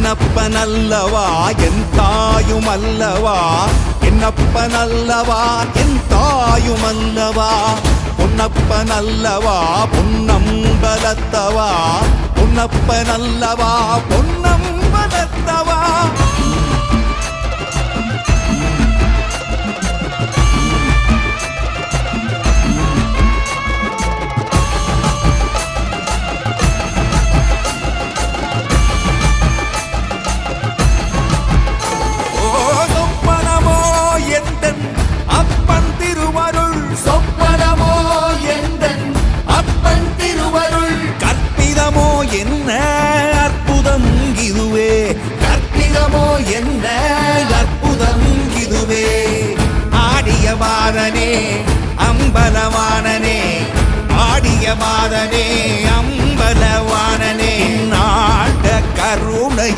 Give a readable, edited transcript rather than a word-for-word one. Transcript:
என்னப்பனல்லவா என் தாயுமல்லவா என்னப்பனல்லவா என் தாயுமல்லவா பொன்னப்பனல்லவா பொன்னம்பலத்தவா பொன்னப்பனல்லவா பொன்னம்பலத்தவா என்ன அற்புதம் இதுவே கற்பிதமோ என்ன அற்புதம் இதுவே ஆடிய பாதனே அம்பலவானனே ஆடிய பாதனே